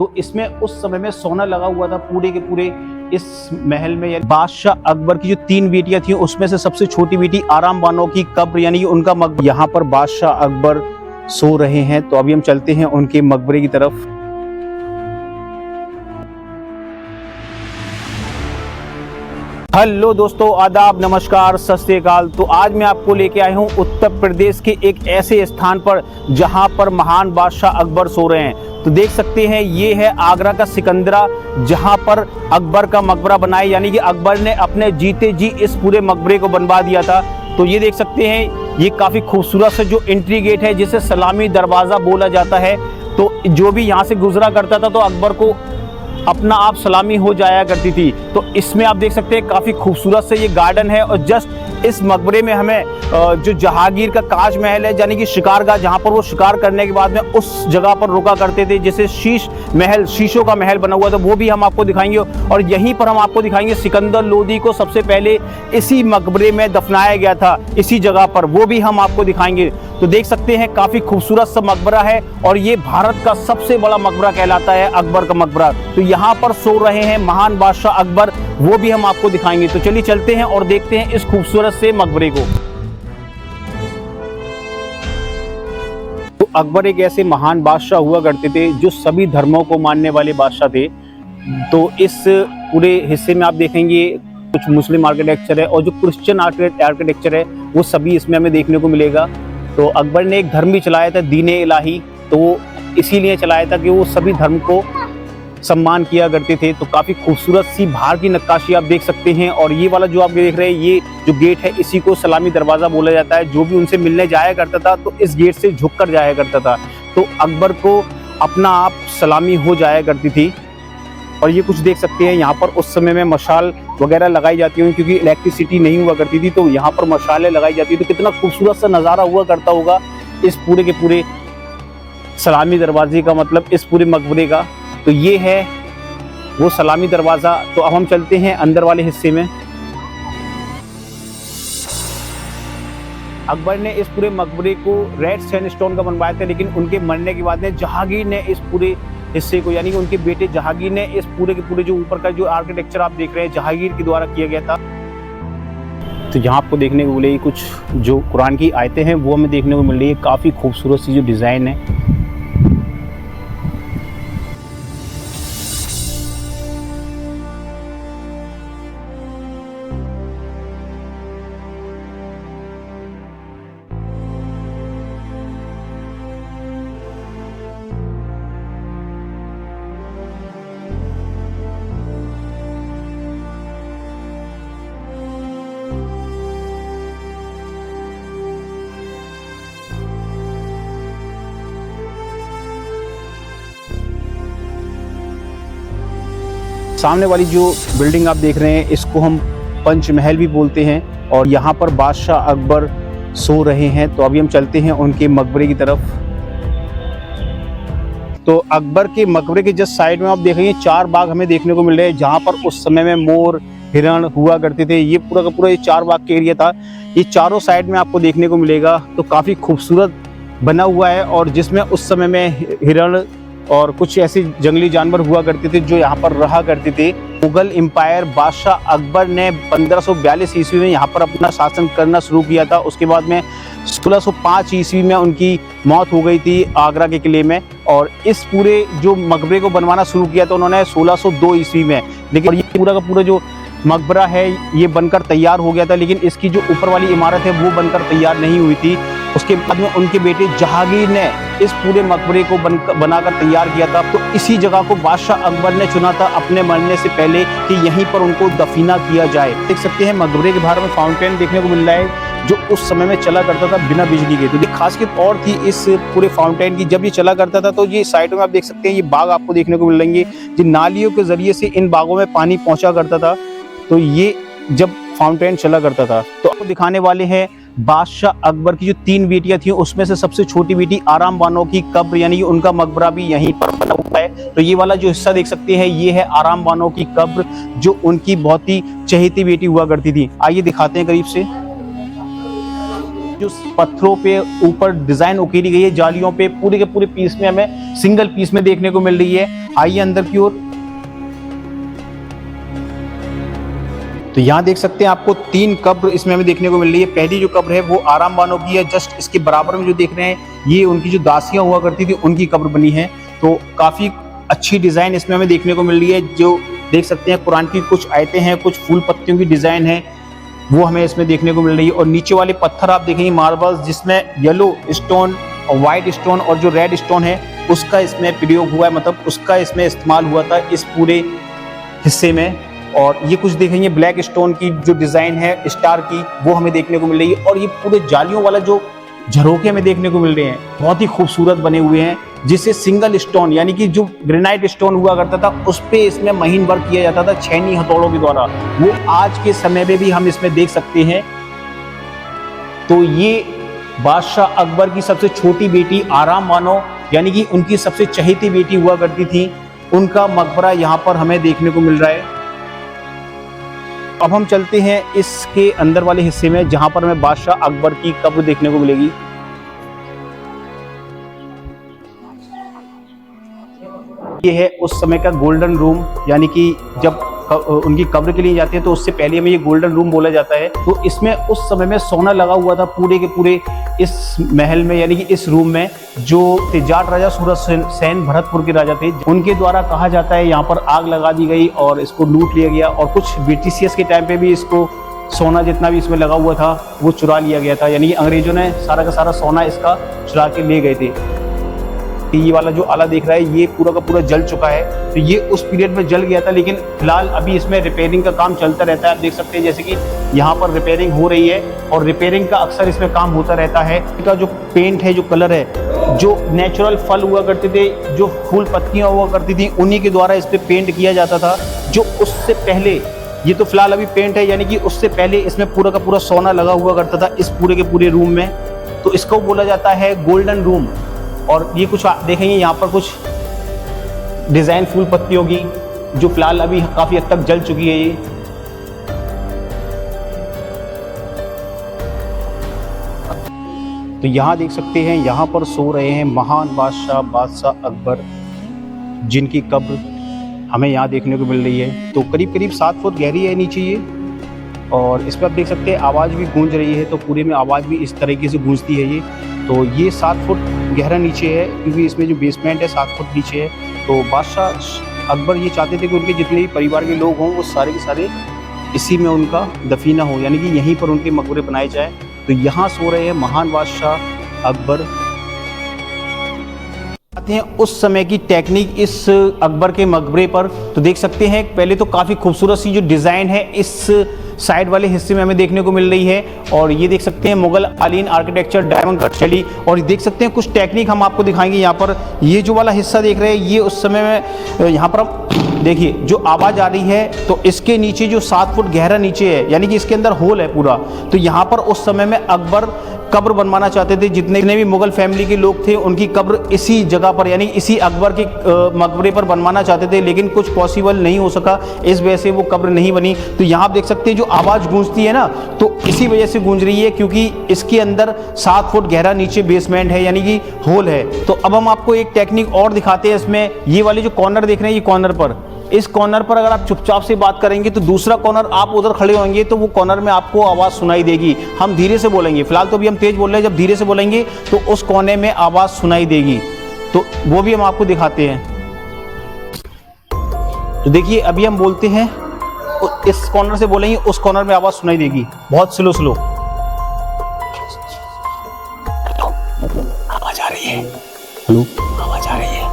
तो इसमें उस समय में सोना लगा हुआ था पूरे के पूरे इस महल में। यानी बादशाह अकबर की जो 3 बेटियां थी उसमें से सबसे छोटी बेटी आराम बानो की कब्र यानी कि उनका मकबरा, यहाँ पर बादशाह अकबर सो रहे हैं। तो अभी हम चलते हैं उनके मकबरे की तरफ। हेलो दोस्तों, आदाब, नमस्कार, सत श्री अकाल। तो आज मैं आपको लेके आया हूँ उत्तर प्रदेश के एक ऐसे स्थान पर जहाँ पर महान बादशाह अकबर सो रहे हैं। तो देख सकते हैं ये है आगरा का सिकंदरा, जहाँ पर अकबर का मकबरा बनाया, यानी कि अकबर ने अपने जीते जी इस पूरे मकबरे को बनवा दिया था। तो ये देख सकते हैं, ये काफ़ी खूबसूरत से जो एंट्री गेट है जिसे सलामी दरवाज़ा बोला जाता है। तो जो भी यहाँ से गुजरा करता था तो अकबर को अपना आप सलामी हो जाया करती थी। तो इसमें आप देख सकते हैं काफ़ी खूबसूरत से ये गार्डन है। और जस्ट इस मकबरे में हमें जो जहांगीर का काज महल है यानी कि शिकारगाह, जहाँ पर वो शिकार करने के बाद में उस जगह पर रुका करते थे, जिसे शीश महल, शीशों का महल बना हुआ था, वो भी हम आपको दिखाएंगे। और यहीं पर हम आपको दिखाएंगे सिकंदर लोदी को सबसे पहले इसी मकबरे में दफनाया गया था, इसी जगह पर, वो भी हम आपको दिखाएंगे। तो देख सकते हैं काफ़ी खूबसूरत सा मकबरा है और ये भारत का सबसे बड़ा मकबरा कहलाता है, अकबर का मकबरा। तो यहाँ पर सो रहे हैं महान बादशाह अकबर, वो भी हम आपको दिखाएंगे। तो चलिए चलते हैं और देखते हैं इस खूबसूरत से मकबरे को। तो अकबर एक ऐसे महान बादशाह हुआ करते थे जो सभी धर्मों को मानने वाले बादशाह थे। तो इस पूरे हिस्से में आप देखेंगे कुछ मुस्लिम आर्किटेक्चर है और जो क्रिश्चियन आर्किटेक्चर है वो सभी इसमें हमें देखने को मिलेगा। तो अकबर ने एक धर्म भी चलाया था, दीन-ए इलाही। तो वो इसीलिए चलाया था कि वो सभी धर्म को सम्मान किया करते थे। तो काफ़ी खूबसूरत सी बाहर की नक्काशी आप देख सकते हैं। और ये वाला जो आप देख रहे हैं, ये जो गेट है इसी को सलामी दरवाज़ा बोला जाता है। जो भी उनसे मिलने जाया करता था तो इस गेट से झुक कर जाया करता था। तो अकबर को अपना आप सलामी हो जाया करती थी। और ये कुछ देख सकते हैं, यहाँ पर उस समय में मशाल वगैरह लगाई जाती हुई, क्योंकि इलेक्ट्रिसिटी नहीं हुआ करती थी, तो यहाँ पर मशालें लगाई जाती थी। तो कितना खूबसूरत सा नज़ारा हुआ करता होगा इस पूरे के पूरे सलामी दरवाजे का, मतलब इस पूरे मकबरे का। तो ये है वो सलामी दरवाज़ा। तो अब हम चलते हैं अंदर वाले हिस्से में। अकबर ने इस पूरे मकबरे को रेड सैंडस्टोन का बनवाया था, लेकिन उनके मरने के बाद में जहांगीर ने इस पूरे हिस्से को, यानी कि उनके बेटे जहांगीर ने इस पूरे के पूरे जो ऊपर का जो आर्किटेक्चर आप देख रहे हैं जहांगीर के द्वारा किया गया था। तो यहाँ आपको देखने को मिलेगी कुछ जो कुरान की आयतें हैं वो हमें देखने को मिल रही है। काफ़ी खूबसूरत सी जो डिज़ाइन है। सामने वाली जो बिल्डिंग आप देख रहे हैं इसको हम पंचमहल भी बोलते हैं। और यहाँ पर बादशाह अकबर सो रहे हैं। तो अभी हम चलते हैं उनके मकबरे की तरफ। तो अकबर के मकबरे के जस्ट साइड में आप देखेंगे 4 बाग हमें देखने को मिल रहे हैं, जहाँ पर उस समय में मोर, हिरण हुआ करते थे। ये पूरा का पूरा ये 4 बाग के एरिया था, ये चारों साइड में आपको देखने को मिलेगा। तो काफ़ी खूबसूरत बना हुआ है और जिसमें उस समय में हिरण और कुछ ऐसे जंगली जानवर हुआ करते थे जो यहाँ पर रहा करते थे। मुगल एम्पायर बादशाह अकबर ने 1542 ईस्वी में यहाँ पर अपना शासन करना शुरू किया था। उसके बाद में 1605 ईस्वी में उनकी मौत हो गई थी आगरा के किले में। और इस पूरे जो मकबरे को बनवाना शुरू किया था उन्होंने 1602 ईस्वी में। लेकिन ये पूरा का पूरा जो मकबरा है ये बनकर तैयार हो गया था, लेकिन इसकी जो ऊपर वाली इमारत है वो बनकर तैयार नहीं हुई थी। उसके बाद में उनके बेटे जहांगीर ने इस पूरे मकबरे को बनाकर तैयार किया था। तो इसी जगह को बादशाह अकबर ने चुना था अपने मरने से पहले कि यहीं पर उनको दफीना किया जाए। देख सकते हैं मकबरे के बाहर में फाउंटेन देखने को मिल रहा है जो उस समय में चला करता था बिना बिजली के। तो एक खासियत और थी इस पूरे फाउंटेन की, जब ये चला करता था तो ये साइड में आप देख सकते हैं ये बाग आपको देखने को मिलेंगे, जिन नालियों के जरिए से इन बागों में पानी पहुंचा करता था। तो ये जब फाउंटेन चला करता था। तो आपको दिखाने वाले हैं बादशाह अकबर की जो 3 बेटियां थी उसमें से सबसे छोटी बेटी आराम बानो की कब्र, यानी कि उनका मकबरा भी यहीं पर बना हुआ है। तो ये वाला जो हिस्सा देख सकते हैं ये है आराम बानो की कब्र, जो उनकी बहुत ही चहेती बेटी हुआ करती थी। आइए दिखाते हैं करीब से। जो पत्थरों पे ऊपर डिजाइन उकेरी गई है जालियों पे, पूरे के पूरे पीस में हमें सिंगल पीस में देखने को मिल रही है। आइए अंदर की ओर। तो यहाँ देख सकते हैं आपको 3 कब्र इसमें हमें देखने को मिल रही है। पहली जो कब्र है वो आराम बानो की है, जस्ट इसके बराबर में जो देख रहे हैं ये उनकी जो दासियां हुआ करती थी उनकी कब्र बनी है। तो काफी अच्छी डिजाइन इसमें हमें देखने को मिल रही है। जो देख सकते हैं कुरान की कुछ आयतें हैं, कुछ फूल पत्तियों की डिजाइन है, वो हमें इसमें देखने को मिल रही है। और नीचे वाले पत्थर आप देखेंगे मार्बल्स, जिसमें येलो स्टोन और व्हाइट स्टोन और जो रेड स्टोन है उसका इसमें प्रयोग हुआ है, मतलब उसका इसमें इस्तेमाल हुआ था इस पूरे हिस्से में। और ये कुछ देखेंगे ब्लैक स्टोन की जो डिजाइन है स्टार की, वो हमें देखने को मिल रही है। और ये पूरे जालियों वाला जो झरोखे हमें देखने को मिल रहे हैं, बहुत ही खूबसूरत बने हुए हैं, जिससे सिंगल स्टोन यानी कि जो ग्रेनाइट स्टोन हुआ करता था उस पे इसमें महीन वर्क किया जाता था छेनी हथौड़ों के द्वारा, वो आज के समय में भी हम इसमें देख सकते हैं। तो ये बादशाह अकबर की सबसे छोटी बेटी आराम बानो यानी कि उनकी सबसे चहेती बेटी हुआ करती थी, उनका मकबरा यहाँ पर हमें देखने को मिल रहा है। अब हम चलते हैं इसके अंदर वाले हिस्से में, जहां पर हमें बादशाह अकबर की कब्र देखने को मिलेगी। ये है उस समय का गोल्डन रूम, यानी कि जब उनकी कब्र के लिए जाते हैं तो उससे पहले हमें ये गोल्डन रूम बोला जाता है। तो इसमें उस समय में सोना लगा हुआ था पूरे के पूरे इस महल में, यानी कि इस रूम में। जो जाट राजा सूरज सेन भरतपुर के राजा थे, उनके द्वारा कहा जाता है यहाँ पर आग लगा दी गई और इसको लूट लिया गया। और कुछ ब्रिटिशियर्स के टाइम पे भी इसको सोना जितना भी इसमें लगा हुआ था वो चुरा लिया गया था, यानी कि अंग्रेजों ने सारा का सारा सोना इसका चुरा के ले गए थे। ये वाला जो आला देख रहा है ये पूरा का पूरा जल चुका है, तो ये उस पीरियड में जल गया था, लेकिन फिलहाल अभी इसमें रिपेयरिंग का काम चलता रहता है। आप देख सकते हैं जैसे कि यहाँ पर रिपेयरिंग हो रही है और रिपेयरिंग का अक्सर इसमें काम होता रहता है। इसका जो पेंट है, जो कलर है, जो नेचुरल फल हुआ करते थे, जो फूल पत्तियां हुआ करती थी, उन्हीं के द्वारा इस पर पेंट किया जाता था। जो उससे पहले, ये तो फिलहाल अभी पेंट है, यानी कि उससे पहले इसमें पूरा का पूरा सोना लगा हुआ करता था इस पूरे के पूरे रूम में, तो इसको बोला जाता है गोल्डन रूम। और ये कुछ देखेंगे यहाँ पर कुछ डिजाइन फूल पत्तियों की, जो फिलहाल अभी काफी हद तक जल चुकी है ये। तो यहाँ देख सकते हैं यहाँ पर सो रहे हैं महान बादशाह अकबर, जिनकी कब्र हमें यहाँ देखने को मिल रही है। तो करीब करीब 7 फुट गहरी है नीचे ये, और इस पर आप देख सकते हैं आवाज़ भी गूंज रही है, तो पूरे में आवाज़ भी इस तरीके से गूंजती है ये। तो ये 7 फुट गहरा नीचे है, क्योंकि इसमें जो बेसमेंट है 7 फुट नीचे है। तो बादशाह अकबर ये चाहते थे कि उनके जितने भी परिवार के लोग हों वो सारे के सारे इसी में उनका दफीना हो, यानी कि यहीं पर उनके मकबरे बनाए जाए। तो यहाँ सो रहे हैं महान बादशाह अकबर। आते हैं उस समय की टेक्निक इस अकबर के मकबरे पर। तो देख सकते हैं पहले तो काफ़ी खूबसूरत सी जो डिज़ाइन है इस साइड वाले हिस्से में हमें देखने को मिल रही है। और ये देख सकते हैं मुगल कालीन आर्किटेक्चर डायमंड कट शैली। और देख सकते हैं कुछ टेक्निक हम आपको दिखाएंगे यहाँ पर। ये जो वाला हिस्सा देख रहे हैं ये उस समय में यहाँ पर हम देखिए जो आवाज़ आ रही है, तो इसके नीचे जो 7 फुट गहरा नीचे है, यानी कि इसके अंदर होल है पूरा। तो यहाँ पर उस समय में अकबर कब्र बनवाना चाहते थे, जितने भी मुगल फैमिली के लोग थे उनकी कब्र इसी जगह पर, यानी इसी अकबर के मकबरे पर बनवाना चाहते थे, लेकिन कुछ पॉसिबल नहीं हो सका, इस वजह से वो कब्र नहीं बनी। तो यहाँ आप देख सकते हैं जो आवाज़ गूंजती है ना, तो इसी वजह से गूंज रही है, क्योंकि इसके अंदर 7 फुट गहरा नीचे बेसमेंट है, यानी कि होल है। तो अब हम आपको एक टेक्निक और दिखाते हैं इसमें। ये वाले जो कॉर्नर देख रहे हैं, ये कॉर्नर पर, इस कॉर्नर पर अगर आप चुपचाप से बात करेंगे तो दूसरा कॉर्नर आप उधर खड़े होंगे तो वो कॉर्नर में आपको आवाज़ सुनाई देगी। हम धीरे से बोलेंगे, फिलहाल तो अभी हम तेज बोल रहे हैं, जब धीरे से बोलेंगे तो उस कोने में आवाज़ सुनाई देगी। तो वो भी हम आपको दिखाते हैं। तो देखिए अभी हम बोलते हैं, इस कॉर्नर से बोलेंगे उस कॉर्नर में आवाज़ सुनाई देगी, बहुत स्लो स्लो आवाज़ आ रही है। हेलो, आवाज़ आ रही है।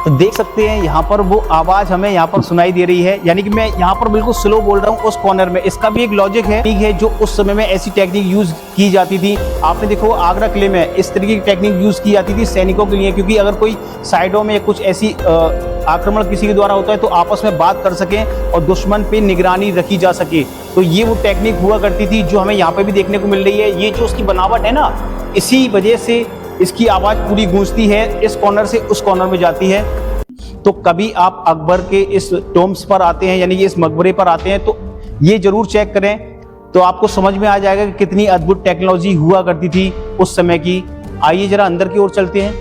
तो देख सकते हैं यहाँ पर वो आवाज़ हमें यहाँ पर सुनाई दे रही है, यानी कि मैं यहाँ पर बिल्कुल स्लो बोल रहा हूँ उस कॉर्नर में। इसका भी एक लॉजिक है, ठीक है, जो उस समय में ऐसी टेक्निक यूज़ की जाती थी। आपने देखो आगरा किले में इस तरीके की टेक्निक यूज़ की जाती थी सैनिकों के लिए, क्योंकि अगर कोई साइडों में कुछ ऐसी आक्रमण किसी के द्वारा होता है तो आपस में बात कर सकें और दुश्मन पे निगरानी रखी जा सके। तो ये वो टेक्निक हुआ करती थी जो हमें यहाँ पे भी देखने को मिल रही है। ये जो उसकी बनावट है ना, इसी वजह से इसकी आवाज़ पूरी गूंजती है, इस कॉर्नर से उस कॉर्नर में जाती है। तो कभी आप अकबर के इस टॉम्ब्स पर आते हैं, यानी कि इस मकबरे पर आते हैं, तो ये जरूर चेक करें तो आपको समझ में आ जाएगा कि कितनी अद्भुत टेक्नोलॉजी हुआ करती थी उस समय की। आइए जरा अंदर की ओर चलते हैं।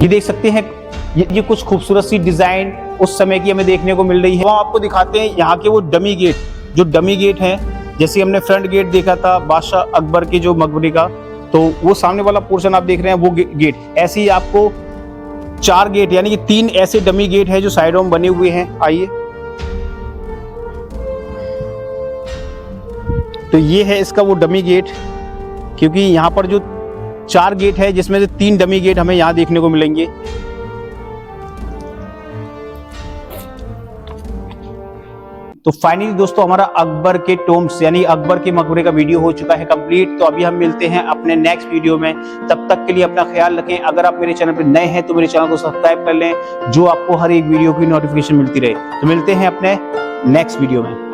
ये देख सकते हैं, ये कुछ खूबसूरत सी डिजाइन उस समय की हमें देखने को मिल रही है। हम आपको दिखाते हैं यहाँ के वो डमी गेट, जो डमी गेट हैं, जैसे हमने फ्रंट गेट देखा था बादशाह अकबर के जो मकबरे का, तो वो सामने वाला पोर्शन आप देख रहे हैं वो गेट। ऐसे ही आपको 4 गेट यानी कि 3 ऐसे डमी गेट हैं जो साइडों में बने हुए हैं। आइए, तो ये है इसका वो डमी गेट, क्योंकि यहाँ पर जो 4 गेट है जिसमें से 3 डमी गेट हमें यहाँ देखने को मिलेंगे। तो फाइनली दोस्तों हमारा अकबर के टोम्स यानी अकबर के मकबरे का वीडियो हो चुका है कंप्लीट। तो अभी हम मिलते हैं अपने नेक्स्ट वीडियो में, तब तक के लिए अपना ख्याल रखें। अगर आप मेरे चैनल पर नए हैं तो मेरे चैनल को सब्सक्राइब कर लें, जो आपको हर एक वीडियो की नोटिफिकेशन मिलती रहे। तो मिलते हैं अपने नेक्स्ट वीडियो में।